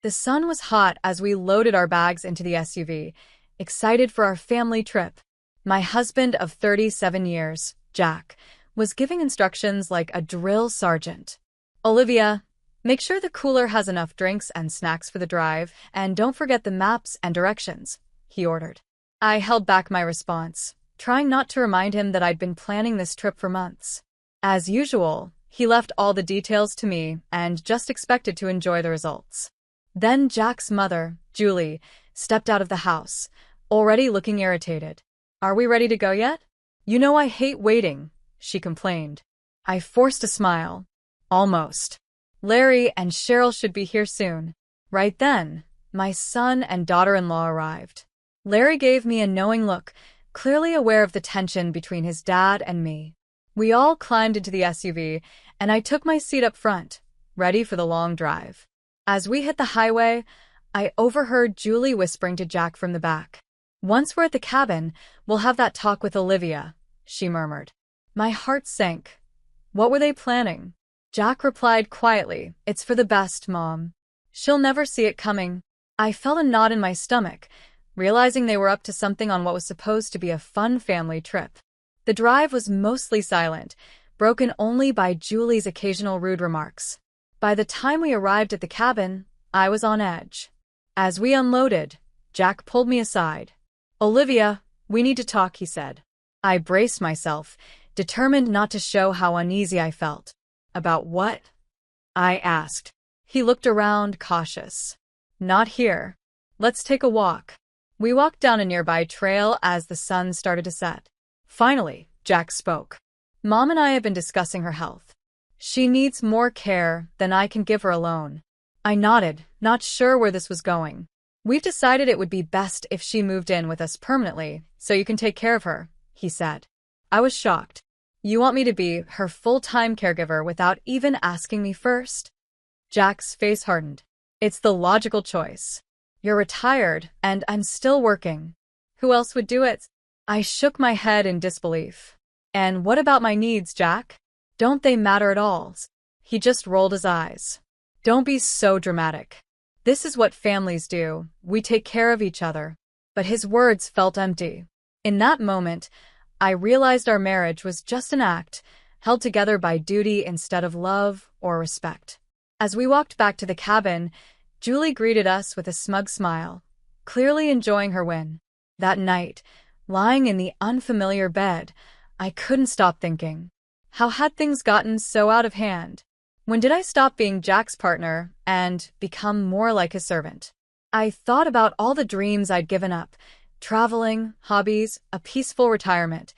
The sun was hot as we loaded our bags into the SUV, excited for our family trip. My husband of 37 years, Jack, was giving instructions like a drill sergeant. "Olivia, make sure the cooler has enough drinks and snacks for the drive, and don't forget the maps and directions," he ordered. I held back my response, trying not to remind him that I'd been planning this trip for months. As usual, he left all the details to me and just expected to enjoy the results. Then Jack's mother, Julie, stepped out of the house, already looking irritated. "Are we ready to go yet? You know I hate waiting," she complained. I forced a smile. "Almost. Larry and Cheryl should be here soon." Right then, my son and daughter-in-law arrived. Larry gave me a knowing look, clearly aware of the tension between his dad and me. We all climbed into the SUV, and I took my seat up front, ready for the long drive. As we hit the highway, I overheard Julie whispering to Jack from the back. "Once we're at the cabin, we'll have that talk with Olivia," she murmured. My heart sank. What were they planning? Jack replied quietly, "It's for the best, Mom. She'll never see it coming." I felt a knot in my stomach, realizing they were up to something on what was supposed to be a fun family trip. The drive was mostly silent, broken only by Julie's occasional rude remarks. By the time we arrived at the cabin, I was on edge. As we unloaded, Jack pulled me aside. "Olivia, we need to talk," he said. I braced myself, determined not to show how uneasy I felt. "About what?" I asked. He looked around, cautious. "Not here. Let's take a walk." We walked down a nearby trail as the sun started to set. Finally, Jack spoke. "Mom and I have been discussing her health. She needs more care than I can give her alone." I nodded, not sure where this was going. "We've decided it would be best if she moved in with us permanently, so you can take care of her," he said. I was shocked. "You want me to be her full-time caregiver without even asking me first?" Jack's face hardened. "It's the logical choice. You're retired, and I'm still working. Who else would do it?" I shook my head in disbelief. "And what about my needs, Jack? Don't they matter at all?" He just rolled his eyes. "Don't be so dramatic. This is what families do. We take care of each other." But his words felt empty. In that moment, I realized our marriage was just an act, held together by duty instead of love or respect. As we walked back to the cabin, Julie greeted us with a smug smile, clearly enjoying her win. That night, lying in the unfamiliar bed, I couldn't stop thinking. How had things gotten so out of hand? When did I stop being Jack's partner and become more like his servant? I thought about all the dreams I'd given up, traveling, hobbies, a peaceful retirement,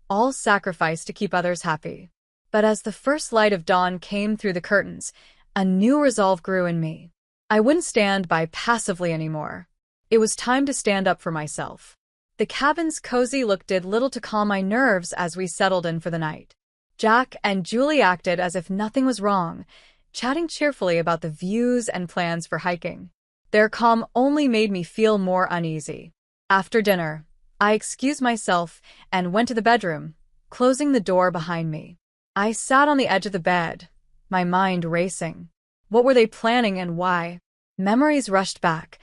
all sacrificed to keep others happy. But as the first light of dawn came through the curtains, a new resolve grew in me. I wouldn't stand by passively anymore. It was time to stand up for myself. The cabin's cozy look did little to calm my nerves as we settled in for the night. Jack and Julie acted as if nothing was wrong, chatting cheerfully about the views and plans for hiking. Their calm only made me feel more uneasy. After dinner, I excused myself and went to the bedroom, closing the door behind me. I sat on the edge of the bed, my mind racing. What were they planning and why? Memories rushed back,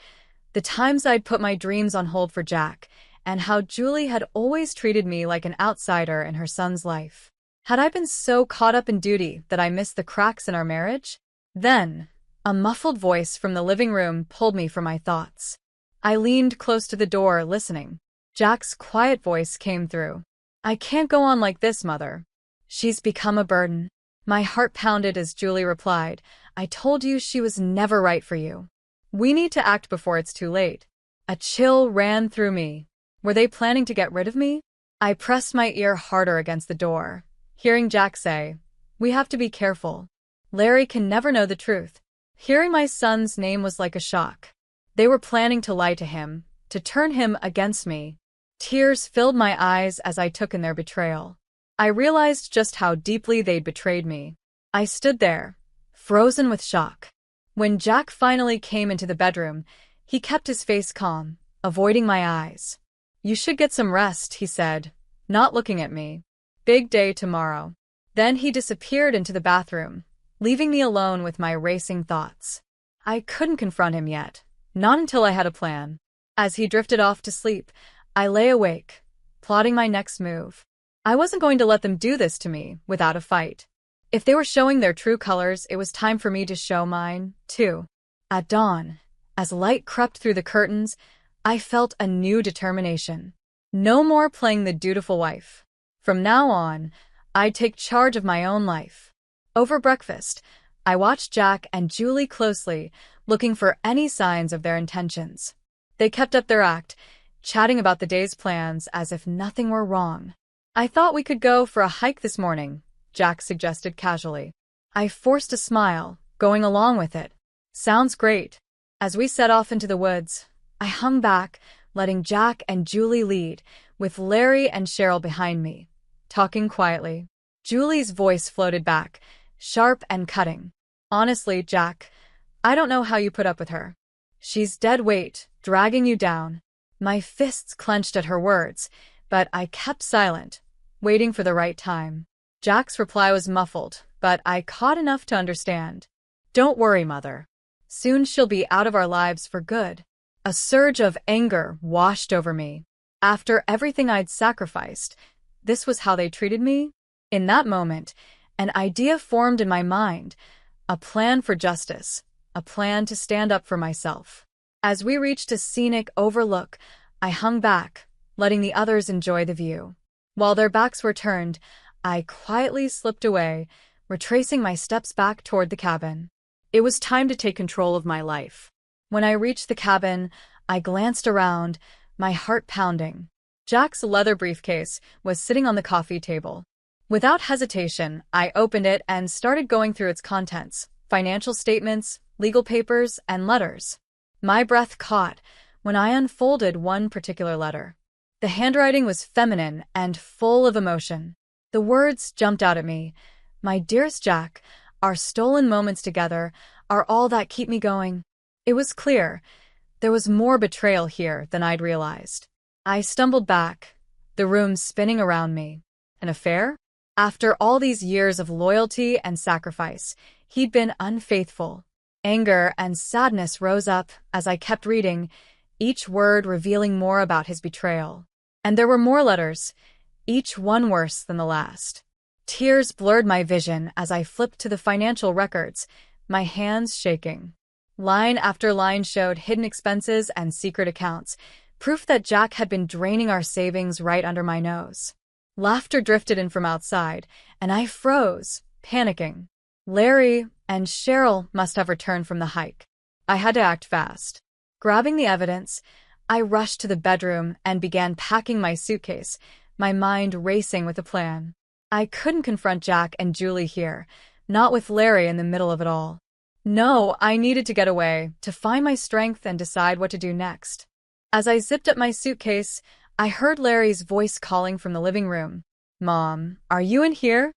the times I'd put my dreams on hold for Jack, and how Julie had always treated me like an outsider in her son's life. Had I been so caught up in duty that I missed the cracks in our marriage? Then, a muffled voice from the living room pulled me from my thoughts. I leaned close to the door, listening. Jack's quiet voice came through. "I can't go on like this, Mother. She's become a burden." My heart pounded as Julie replied, "I told you she was never right for you. We need to act before it's too late." A chill ran through me. Were they planning to get rid of me? I pressed my ear harder against the door, hearing Jack say, "We have to be careful. Larry can never know the truth." Hearing my son's name was like a shock. They were planning to lie to him, to turn him against me. Tears filled my eyes as I took in their betrayal. I realized just how deeply they'd betrayed me. I stood there, frozen with shock. When Jack finally came into the bedroom, he kept his face calm, avoiding my eyes. "You should get some rest," he said, not looking at me. "Big day tomorrow." Then he disappeared into the bathroom, leaving me alone with my racing thoughts. I couldn't confront him yet, not until I had a plan. As he drifted off to sleep, I lay awake, plotting my next move. I wasn't going to let them do this to me without a fight. If they were showing their true colors, it was time for me to show mine, too. At dawn, as light crept through the curtains, I felt a new determination. No more playing the dutiful wife. From now on, I'd take charge of my own life. Over breakfast, I watched Jack and Julie closely, looking for any signs of their intentions. They kept up their act, chatting about the day's plans as if nothing were wrong. "I thought we could go for a hike this morning," Jack suggested casually. I forced a smile, going along with it. "Sounds great." As we set off into the woods, I hung back, letting Jack and Julie lead, with Larry and Cheryl behind me, talking quietly. Julie's voice floated back, sharp and cutting. "Honestly, Jack, I don't know how you put up with her. She's dead weight, dragging you down." My fists clenched at her words, but I kept silent, waiting for the right time. Jack's reply was muffled, but I caught enough to understand. "Don't worry, Mother. Soon she'll be out of our lives for good." A surge of anger washed over me. After everything I'd sacrificed, this was how they treated me? In that moment, an idea formed in my mind, a plan for justice, a plan to stand up for myself. As we reached a scenic overlook, I hung back, letting the others enjoy the view. While their backs were turned, I quietly slipped away, retracing my steps back toward the cabin. It was time to take control of my life. When I reached the cabin, I glanced around, my heart pounding. Jack's leather briefcase was sitting on the coffee table. Without hesitation, I opened it and started going through its contents: financial statements, legal papers, and letters. My breath caught when I unfolded one particular letter. The handwriting was feminine and full of emotion. The words jumped out at me. "My dearest Jack, our stolen moments together are all that keep me going." It was clear there was more betrayal here than I'd realized. I stumbled back, the room spinning around me. An affair? After all these years of loyalty and sacrifice, he'd been unfaithful. Anger and sadness rose up as I kept reading, each word revealing more about his betrayal. And there were more letters, each one worse than the last. Tears blurred my vision as I flipped to the financial records, my hands shaking. Line after line showed hidden expenses and secret accounts, proof that Jack had been draining our savings right under my nose. Laughter drifted in from outside, and I froze, panicking. Larry and Cheryl must have returned from the hike. I had to act fast. Grabbing the evidence, I rushed to the bedroom and began packing my suitcase, my mind racing with a plan. I couldn't confront Jack and Julie here, not with Larry in the middle of it all. No, I needed to get away, to find my strength and decide what to do next. As I zipped up my suitcase, I heard Larry's voice calling from the living room. "Mom, are you in here?"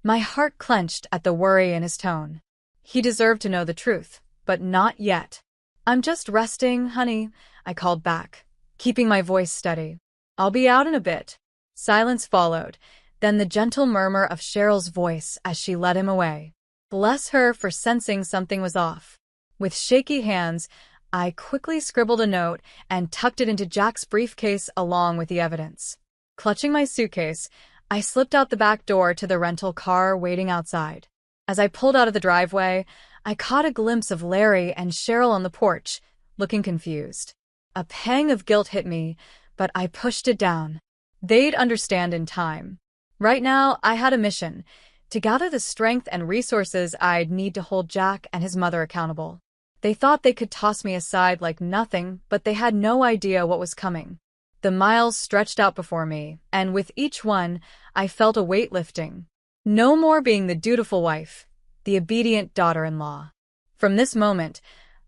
My heart clenched at the worry in his tone. He deserved to know the truth, but not yet. "I'm just resting, honey," I called back, keeping my voice steady. "I'll be out in a bit." Silence followed, then the gentle murmur of Cheryl's voice as she led him away. Bless her for sensing something was off. With shaky hands, I quickly scribbled a note and tucked it into Jack's briefcase along with the evidence. Clutching my suitcase, I slipped out the back door to the rental car waiting outside. As I pulled out of the driveway, I caught a glimpse of Larry and Cheryl on the porch, looking confused. A pang of guilt hit me, but I pushed it down. They'd understand in time. Right now, I had a mission: to gather the strength and resources I'd need to hold Jack and his mother accountable. They thought they could toss me aside like nothing, but they had no idea what was coming. The miles stretched out before me, and with each one, I felt a weight lifting. No more being the dutiful wife, the obedient daughter-in-law. From this moment,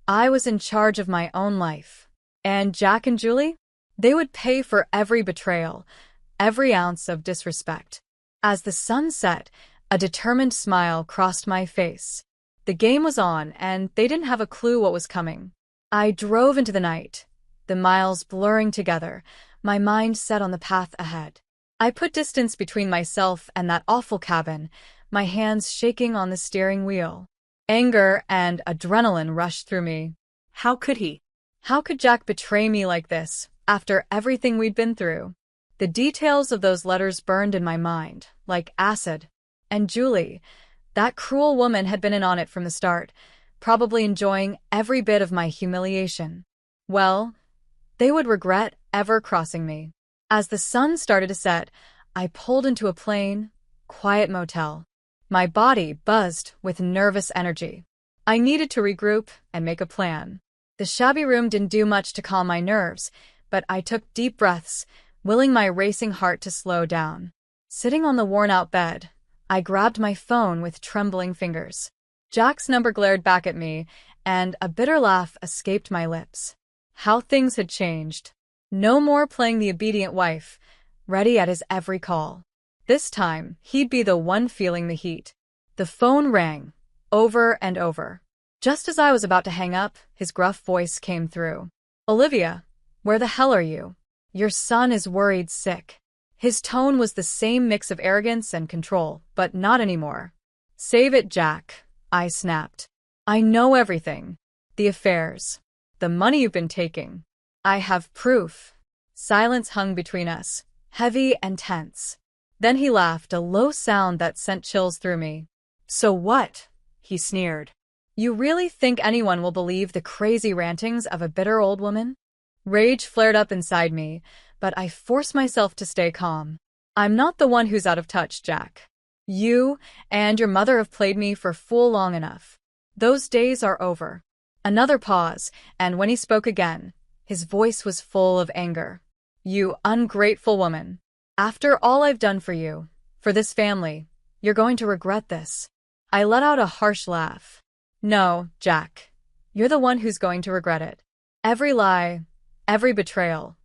I was in charge of my own life. And Jack and Julie? They would pay for every betrayal, every ounce of disrespect. As the sun set, a determined smile crossed my face. The game was on, and they didn't have a clue what was coming. I drove into the night, the miles blurring together, my mind set on the path ahead. I put distance between myself and that awful cabin, my hands shaking on the steering wheel. Anger and adrenaline rushed through me. How could he? How could Jack betray me like this, after everything we'd been through? The details of those letters burned in my mind, like acid. And Julie, that cruel woman, had been in on it from the start, probably enjoying every bit of my humiliation. Well, they would regret ever crossing me. As the sun started to set, I pulled into a plain, quiet motel. My body buzzed with nervous energy. I needed to regroup and make a plan. The shabby room didn't do much to calm my nerves, but I took deep breaths, willing my racing heart to slow down. Sitting on the worn-out bed, I grabbed my phone with trembling fingers. Jack's number glared back at me, and a bitter laugh escaped my lips. How things had changed. No more playing the obedient wife, ready at his every call. This time, he'd be the one feeling the heat. The phone rang, over and over. Just as I was about to hang up, his gruff voice came through. "Olivia, where the hell are you? Your son is worried sick." His tone was the same mix of arrogance and control, but not anymore. "Save it, Jack," I snapped. "I know everything. The affairs. The money you've been taking. I have proof." Silence hung between us, heavy and tense. Then he laughed, a low sound that sent chills through me. "So what?" he sneered. "You really think anyone will believe the crazy rantings of a bitter old woman?" Rage flared up inside me, but I forced myself to stay calm. "I'm not the one who's out of touch, Jack. You and your mother have played me for fool long enough. Those days are over." Another pause, and when he spoke again, his voice was full of anger. "You ungrateful woman. After all I've done for you, for this family, you're going to regret this." I let out a harsh laugh. "No, Jack. You're the one who's going to regret it. Every lie, every betrayal,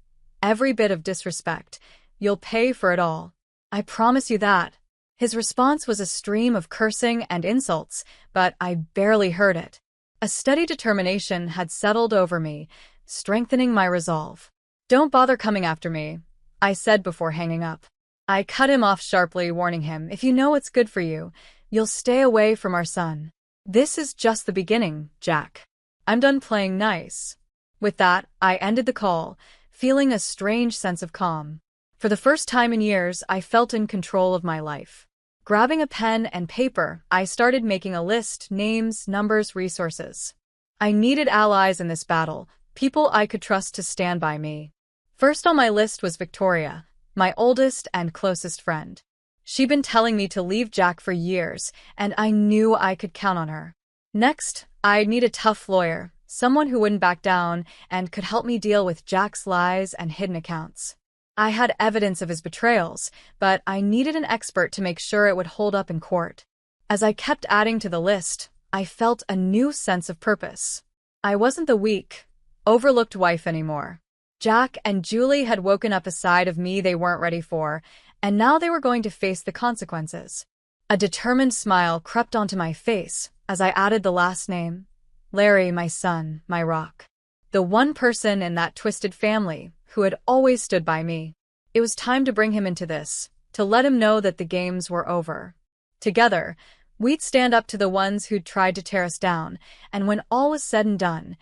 every bit of disrespect, you'll pay for it all. I promise you that." His response was a stream of cursing and insults, but I barely heard it. A steady determination had settled over me, strengthening my resolve. "Don't bother coming after me," I said before hanging up. I cut him off sharply, warning him, "If you know what's good for you, you'll stay away from our son. This is just the beginning, Jack. I'm done playing nice." With that, I ended the call, feeling a strange sense of calm. For the first time in years, I felt in control of my life. Grabbing a pen and paper, I started making a list: names, numbers, resources. I needed allies in this battle, people I could trust to stand by me. First on my list was Victoria, my oldest and closest friend. She'd been telling me to leave Jack for years, and I knew I could count on her. Next, I'd need a tough lawyer, someone who wouldn't back down and could help me deal with Jack's lies and hidden accounts. I had evidence of his betrayals, but I needed an expert to make sure it would hold up in court. As I kept adding to the list, I felt a new sense of purpose. I wasn't the weak, overlooked wife anymore. Jack and Julie had woken up a side of me they weren't ready for, and now they were going to face the consequences. A determined smile crept onto my face as I added the last name. Larry, my son, my rock. The one person in that twisted family who had always stood by me. It was time to bring him into this, to let him know that the games were over. Together, we'd stand up to the ones who'd tried to tear us down, and when all was said and done,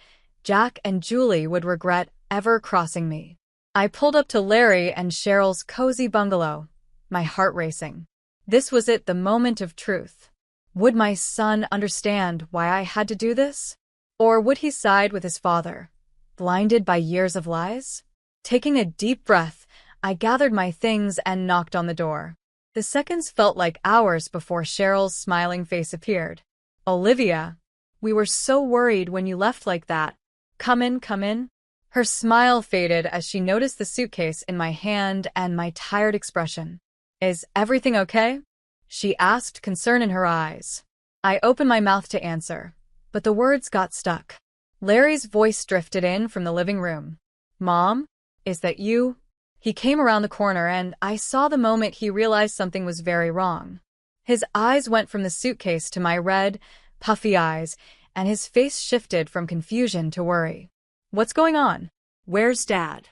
Jack and Julie would regret ever crossing me. I pulled up to Larry and Cheryl's cozy bungalow, my heart racing. This was it, the moment of truth. Would my son understand why I had to do this? Or would he side with his father, blinded by years of lies? Taking a deep breath, I gathered my things and knocked on the door. The seconds felt like hours before Cheryl's smiling face appeared. "Olivia, we were so worried when you left like that. Come in, come in." Her smile faded as she noticed the suitcase in my hand and my tired expression. "Is everything okay?" she asked, concern in her eyes. I opened my mouth to answer, but the words got stuck. Larry's voice drifted in from the living room. "Mom, is that you?" He came around the corner, and I saw the moment he realized something was very wrong. His eyes went from the suitcase to my red, puffy eyes, and his face shifted from confusion to worry. "What's going on? Where's Dad?"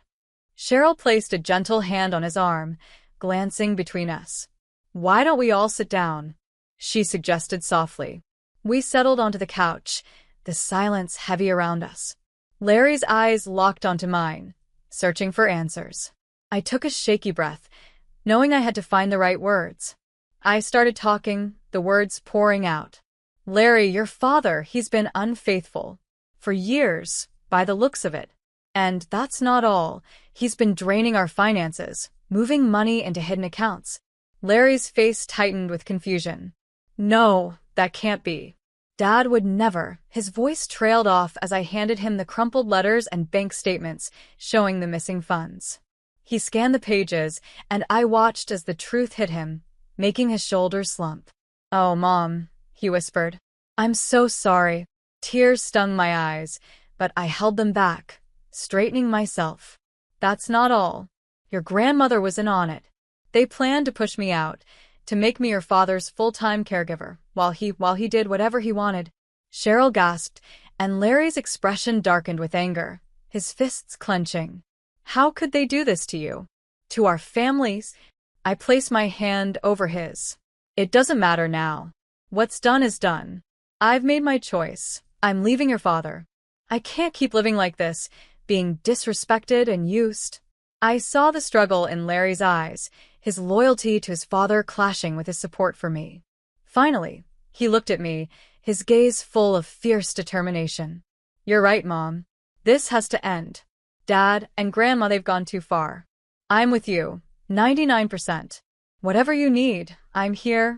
Cheryl placed a gentle hand on his arm, glancing between us. "Why don't we all sit down?" she suggested softly. We settled onto the couch, the silence heavy around us. Larry's eyes locked onto mine, searching for answers. I took a shaky breath, knowing I had to find the right words. I started talking, the words pouring out. Larry, your father, he's been unfaithful. For years, by the looks of it. And that's not all. He's been draining our finances, moving money into hidden accounts. Larry's face tightened with confusion. No, that can't be. Dad would never. His voice trailed off as I handed him the crumpled letters and bank statements showing the missing funds. He scanned the pages, and I watched as the truth hit him, making his shoulders slump. Oh, Mom, he whispered. I'm so sorry. Tears stung my eyes, but I held them back, straightening myself. That's not all. Your grandmother was in on it. They planned to push me out, to make me your father's full-time caregiver, while he did whatever he wanted. Cheryl gasped, and Larry's expression darkened with anger, his fists clenching. How could they do this to you? To our families? I placed my hand over his. It doesn't matter now. What's done is done. I've made my choice. I'm leaving your father. I can't keep living like this, being disrespected and used. I saw the struggle in Larry's eyes, his loyalty to his father clashing with his support for me. Finally, he looked at me, his gaze full of fierce determination. You're right, Mom. This has to end. Dad and Grandma, they've gone too far. I'm with you, 99%. Whatever you need, I'm here.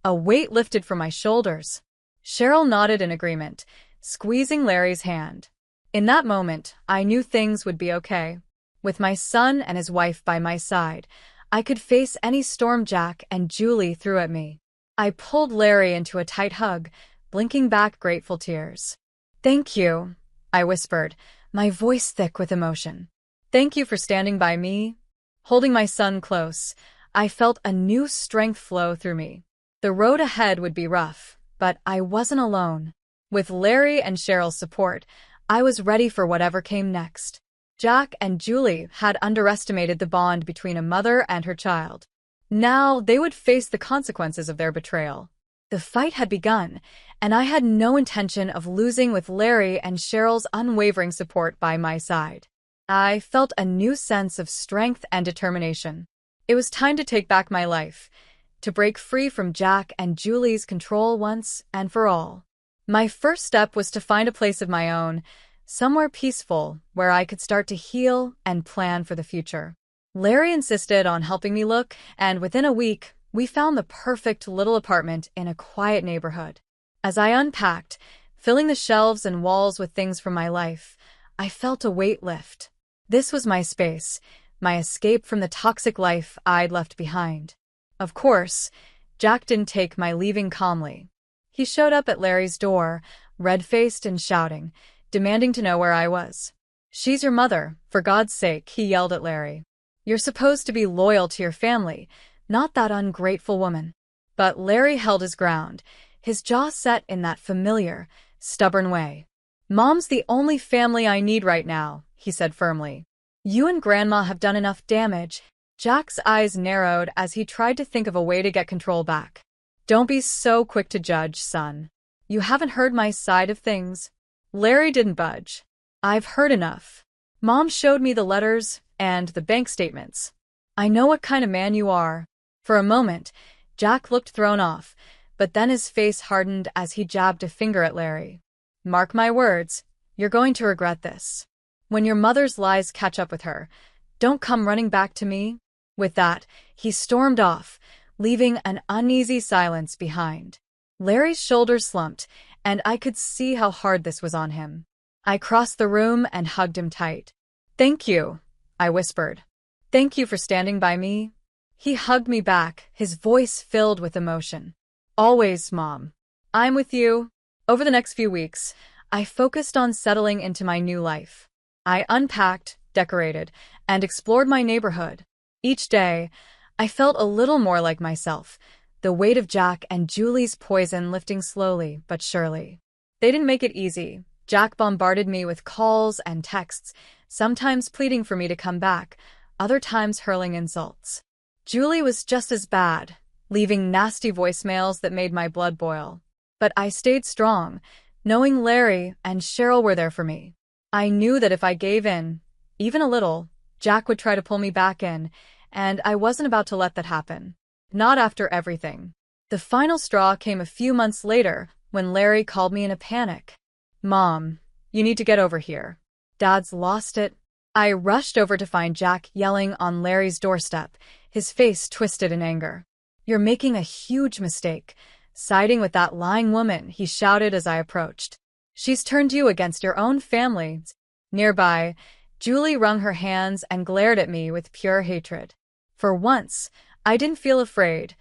A weight lifted from my shoulders. Cheryl nodded in agreement, squeezing Larry's hand. In that moment, I knew things would be okay. With my son and his wife by my side, I could face any storm Jack and Julie threw at me. I pulled Larry into a tight hug, blinking back grateful tears. Thank you, I whispered, my voice thick with emotion. Thank you for standing by me. Holding my son close, I felt a new strength flow through me. The road ahead would be rough, but I wasn't alone. With Larry and Cheryl's support, I was ready for whatever came next. Jack and Julie had underestimated the bond between a mother and her child. Now they would face the consequences of their betrayal. The fight had begun, and I had no intention of losing with Larry and Cheryl's unwavering support by my side. I felt a new sense of strength and determination. It was time to take back my life, to break free from Jack and Julie's control once and for all. My first step was to find a place of my own, somewhere peaceful where I could start to heal and plan for the future. Larry insisted on helping me look, and within a week, we found the perfect little apartment in a quiet neighborhood. As I unpacked, filling the shelves and walls with things from my life, I felt a weight lift. This was my space, my escape from the toxic life I'd left behind. Of course, Jack didn't take my leaving calmly. He showed up at Larry's door, red-faced and shouting, demanding to know where I was. She's your mother, for God's sake, he yelled at Larry. You're supposed to be loyal to your family, not that ungrateful woman. But Larry held his ground, his jaw set in that familiar, stubborn way. Mom's the only family I need right now, he said firmly. You and Grandma have done enough damage. Jack's eyes narrowed as he tried to think of a way to get control back. Don't be so quick to judge, son. You haven't heard my side of things. Larry didn't budge. I've heard enough. Mom showed me the letters and the bank statements. I know what kind of man you are. For a moment, Jack looked thrown off, but then his face hardened as he jabbed a finger at Larry. Mark my words, you're going to regret this. When your mother's lies catch up with her, don't come running back to me. With that, he stormed off, leaving an uneasy silence behind. Larry's shoulders slumped, and I could see how hard this was on him. I crossed the room and hugged him tight. Thank you, I whispered. Thank you for standing by me. He hugged me back, his voice filled with emotion. Always, Mom. I'm with you. Over the next few weeks, I focused on settling into my new life. I unpacked, decorated, and explored my neighborhood. Each day, I felt a little more like myself, the weight of Jack and Julie's poison lifting slowly but surely. They didn't make it easy. Jack bombarded me with calls and texts, sometimes pleading for me to come back, other times hurling insults. Julie was just as bad, leaving nasty voicemails that made my blood boil. But I stayed strong, knowing Larry and Cheryl were there for me. I knew that if I gave in, even a little, Jack would try to pull me back in, and I wasn't about to let that happen. Not after everything. The final straw came a few months later when Larry called me in a panic. "Mom, you need to get over here. Dad's lost it." I rushed over to find Jack yelling on Larry's doorstep, his face twisted in anger. "You're making a huge mistake. Siding with that lying woman," he shouted as I approached. "She's turned you against your own family." Nearby, Julie wrung her hands and glared at me with pure hatred. For once, I didn't feel afraid,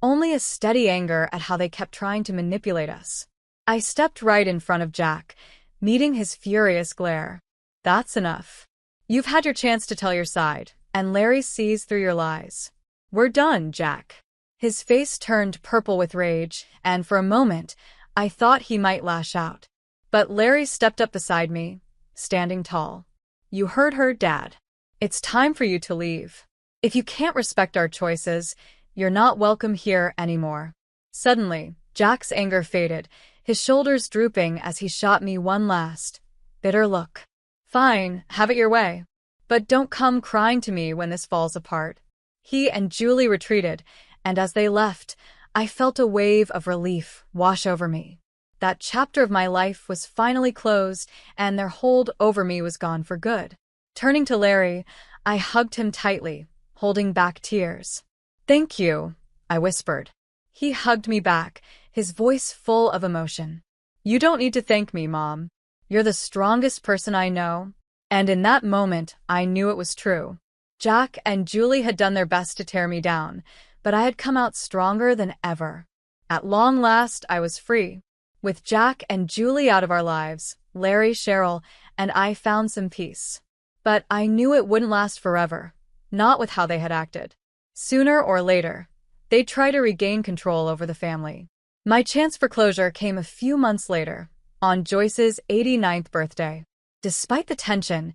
only a steady anger at how they kept trying to manipulate us. I stepped right in front of Jack, meeting his furious glare. "That's enough. You've had your chance to tell your side, and Larry sees through your lies. We're done, Jack." His face turned purple with rage, and for a moment, I thought he might lash out. But Larry stepped up beside me, standing tall. "You heard her, Dad. It's time for you to leave. If you can't respect our choices, you're not welcome here anymore." Suddenly, Jack's anger faded, his shoulders drooping as he shot me one last, bitter look. "Fine, have it your way. But don't come crying to me when this falls apart." He and Julie retreated, and as they left, I felt a wave of relief wash over me. That chapter of my life was finally closed, and their hold over me was gone for good. Turning to Larry, I hugged him tightly, holding back tears. "Thank you," I whispered. He hugged me back, his voice full of emotion. "You don't need to thank me, Mom. You're the strongest person I know." And in that moment, I knew it was true. Jack and Julie had done their best to tear me down, but I had come out stronger than ever. At long last, I was free. With Jack and Julie out of our lives, Larry, Cheryl, and I found some peace. But I knew it wouldn't last forever, not with how they had acted. Sooner or later, they'd try to regain control over the family. My chance for closure came a few months later, on Joyce's 89th birthday. Despite the tension,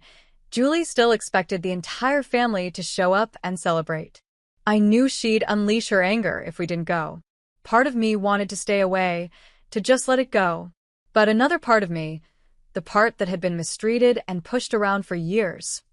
Julie still expected the entire family to show up and celebrate. I knew she'd unleash her anger if we didn't go. Part of me wanted to stay away, to just let it go. But another part of me, the part that had been mistreated and pushed around for years,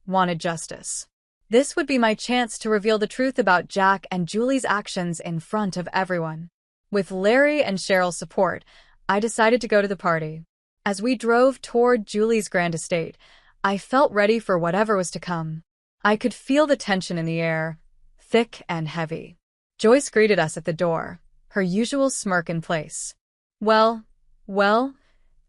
wanted justice. This would be my chance to reveal the truth about Jack and Julie's actions in front of everyone. With Larry and Cheryl's support, I decided to go to the party. As we drove toward Julie's grand estate, I felt ready for whatever was to come. I could feel the tension in the air, thick and heavy. Joyce greeted us at the door, her usual smirk in place. Well,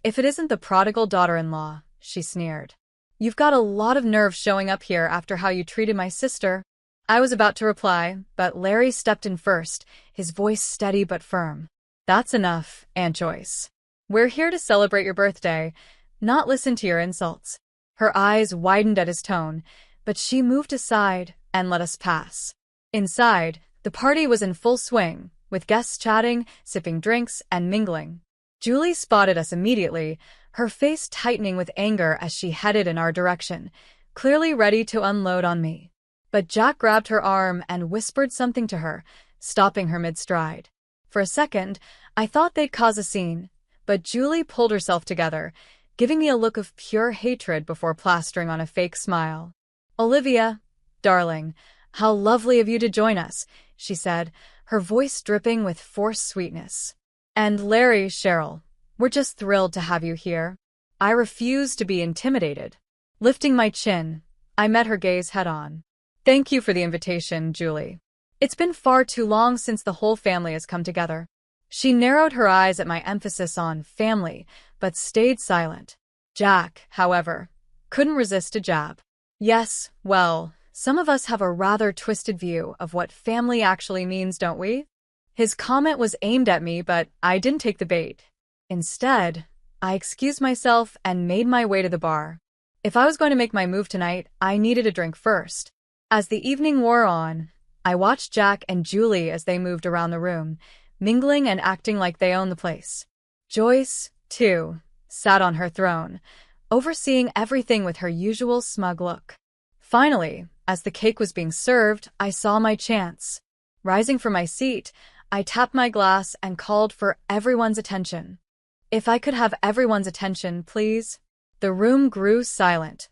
if it isn't the prodigal daughter-in-law," she sneered. "You've got a lot of nerve showing up here after how you treated my sister." I was about to reply, but Larry stepped in first, his voice steady but firm. "That's enough, Aunt Joyce. We're here to celebrate your birthday, not listen to your insults." Her eyes widened at his tone, but she moved aside and let us pass. Inside, the party was in full swing, with guests chatting, sipping drinks, and mingling. Julie spotted us immediately, her face tightening with anger as she headed in our direction, clearly ready to unload on me. But Jack grabbed her arm and whispered something to her, stopping her mid-stride. For a second, I thought they'd cause a scene, but Julie pulled herself together, giving me a look of pure hatred before plastering on a fake smile. "Olivia, darling, how lovely of you to join us," she said, her voice dripping with forced sweetness. "And Larry, Cheryl, we're just thrilled to have you here." I refused to be intimidated. Lifting my chin, I met her gaze head-on. "Thank you for the invitation, Julie. It's been far too long since the whole family has come together." She narrowed her eyes at my emphasis on family, but stayed silent. Jack, however, couldn't resist a jab. "Yes, well, some of us have a rather twisted view of what family actually means, don't we?" His comment was aimed at me, but I didn't take the bait. Instead, I excused myself and made my way to the bar. If I was going to make my move tonight, I needed a drink first. As the evening wore on, I watched Jack and Julie as they moved around the room, mingling and acting like they owned the place. Joyce, too, sat on her throne, overseeing everything with her usual smug look. Finally, as the cake was being served, I saw my chance. Rising from my seat, I tapped my glass and called for everyone's attention. If I could have everyone's attention, please. The room grew silent.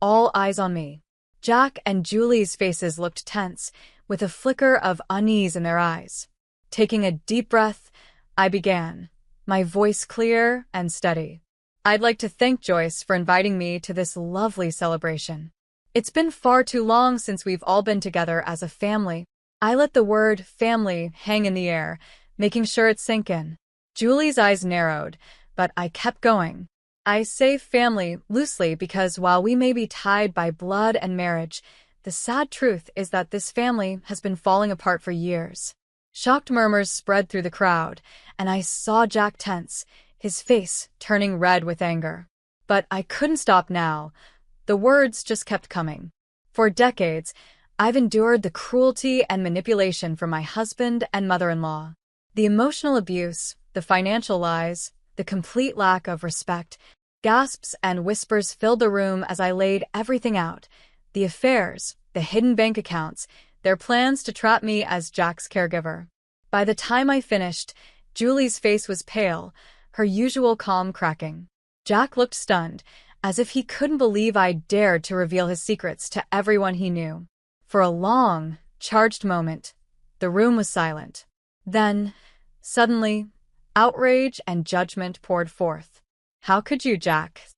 All eyes on me. Jack and Julie's faces looked tense, with a flicker of unease in their eyes. Taking a deep breath, I began, my voice clear and steady. I'd like to thank Joyce for inviting me to this lovely celebration. It's been far too long since we've all been together as a family. I let the word family hang in the air, making sure it sank in. Julie's eyes narrowed, but I kept going. I say family loosely because while we may be tied by blood and marriage, the sad truth is that this family has been falling apart for years. Shocked murmurs spread through the crowd, and I saw Jack tense, his face turning red with anger. But I couldn't stop now. The words just kept coming. For decades, I've endured the cruelty and manipulation from my husband and mother-in-law. The emotional abuse, the financial lies, the complete lack of respect. Gasps and whispers filled the room as I laid everything out. The affairs, the hidden bank accounts, their plans to trap me as Jack's caregiver. By the time I finished, Julie's face was pale, her usual calm cracking. Jack looked stunned, as if he couldn't believe I dared to reveal his secrets to everyone he knew. For a long, charged moment, the room was silent. Then, suddenly, outrage and judgment poured forth. How could you, Jack?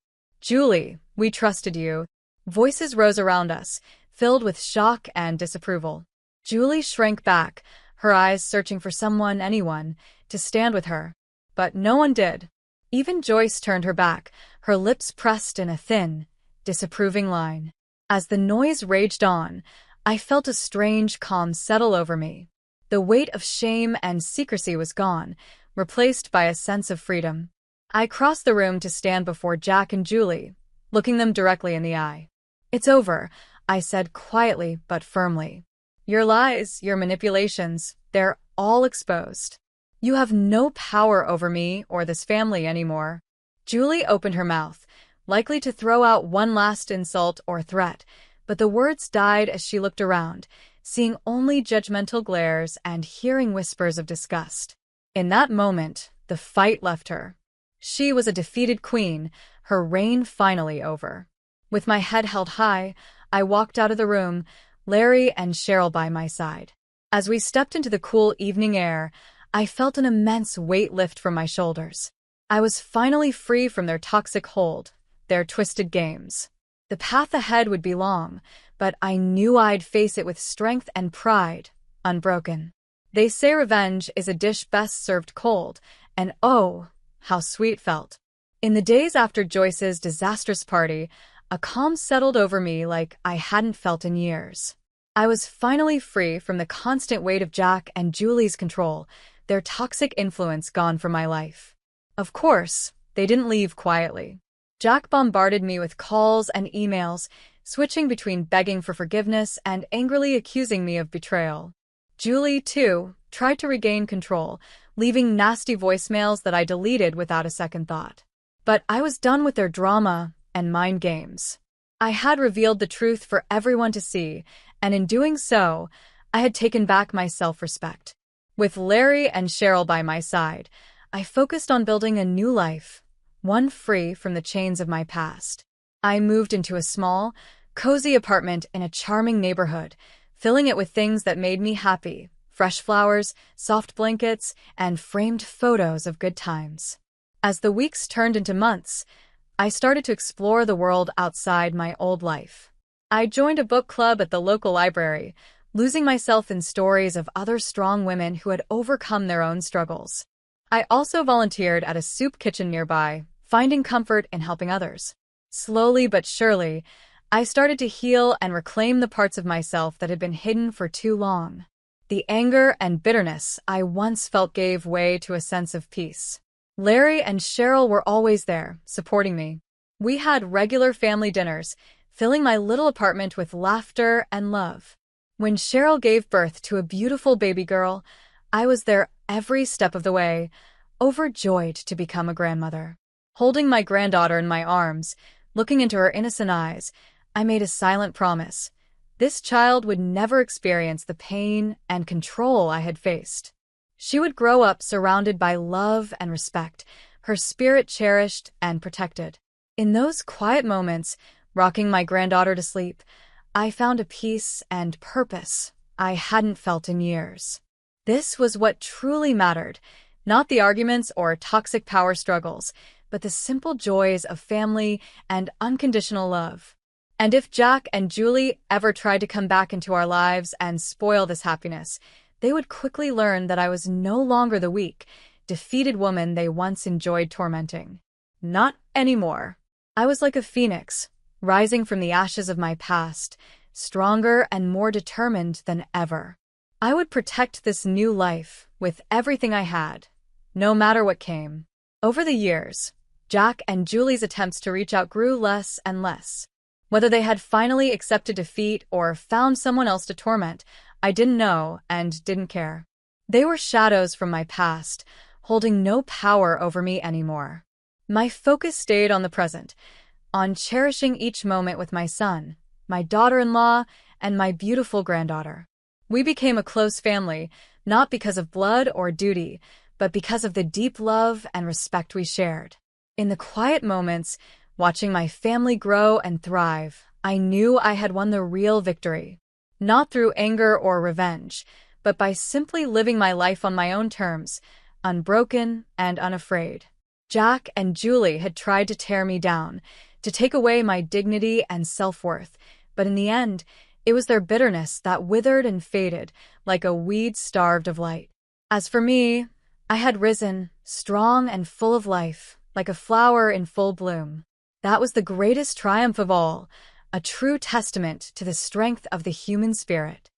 Julie, we trusted you. Voices rose around us, filled with shock and disapproval. Julie shrank back, her eyes searching for someone, anyone, to stand with her. But no one did. Even Joyce turned her back, her lips pressed in a thin, disapproving line. As the noise raged on, I felt a strange calm settle over me. The weight of shame and secrecy was gone, replaced by a sense of freedom. I crossed the room to stand before Jack and Julie, looking them directly in the eye. It's over, I said quietly but firmly. Your lies, your manipulations, they're all exposed. You have no power over me or this family anymore. Julie opened her mouth, likely to throw out one last insult or threat, but the words died as she looked around, seeing only judgmental glares and hearing whispers of disgust. In that moment, the fight left her. She was a defeated queen, her reign finally over. With my head held high, I walked out of the room, Larry and Cheryl by my side. As we stepped into the cool evening air, I felt an immense weight lift from my shoulders. I was finally free from their toxic hold, their twisted games. The path ahead would be long, but I knew I'd face it with strength and pride, unbroken. They say revenge is a dish best served cold, and oh, how sweet felt. In the days after Joyce's disastrous party, a calm settled over me like I hadn't felt in years. I was finally free from the constant weight of Jack and Julie's control, their toxic influence gone from my life. Of course, they didn't leave quietly. Jack bombarded me with calls and emails, switching between begging for forgiveness and angrily accusing me of betrayal. Julie, too, tried to regain control, leaving nasty voicemails that I deleted without a second thought. But I was done with their drama and mind games. I had revealed the truth for everyone to see, and in doing so, I had taken back my self-respect. With Larry and Cheryl by my side, I focused on building a new life, one free from the chains of my past. I moved into a small, cozy apartment in a charming neighborhood, filling it with things that made me happy: fresh flowers, soft blankets, and framed photos of good times. As the weeks turned into months, I started to explore the world outside my old life. I joined a book club at the local library, losing myself in stories of other strong women who had overcome their own struggles. I also volunteered at a soup kitchen nearby, finding comfort in helping others. Slowly but surely, I started to heal and reclaim the parts of myself that had been hidden for too long. The anger and bitterness I once felt gave way to a sense of peace. Larry and Cheryl were always there, supporting me. We had regular family dinners, filling my little apartment with laughter and love. When Cheryl gave birth to a beautiful baby girl, I was there every step of the way, overjoyed to become a grandmother. Holding my granddaughter in my arms, looking into her innocent eyes, I made a silent promise. This child would never experience the pain and control I had faced. She would grow up surrounded by love and respect, her spirit cherished and protected. In those quiet moments, rocking my granddaughter to sleep, I found a peace and purpose I hadn't felt in years. This was what truly mattered, not the arguments or toxic power struggles, but the simple joys of family and unconditional love. And if Jack and Julie ever tried to come back into our lives and spoil this happiness, they would quickly learn that I was no longer the weak, defeated woman they once enjoyed tormenting. Not anymore. I was like a phoenix, rising from the ashes of my past, stronger and more determined than ever. I would protect this new life with everything I had, no matter what came. Over the years, Jack and Julie's attempts to reach out grew less and less. Whether they had finally accepted defeat or found someone else to torment, I didn't know and didn't care. They were shadows from my past, holding no power over me anymore. My focus stayed on the present, on cherishing each moment with my son, my daughter-in-law, and my beautiful granddaughter. We became a close family, not because of blood or duty, but because of the deep love and respect we shared. In the quiet moments, watching my family grow and thrive, I knew I had won the real victory. Not through anger or revenge, but by simply living my life on my own terms, unbroken and unafraid. Jack and Julie had tried to tear me down, to take away my dignity and self-worth, but in the end, it was their bitterness that withered and faded like a weed starved of light. As for me, I had risen, strong and full of life, like a flower in full bloom. That was the greatest triumph of all, a true testament to the strength of the human spirit.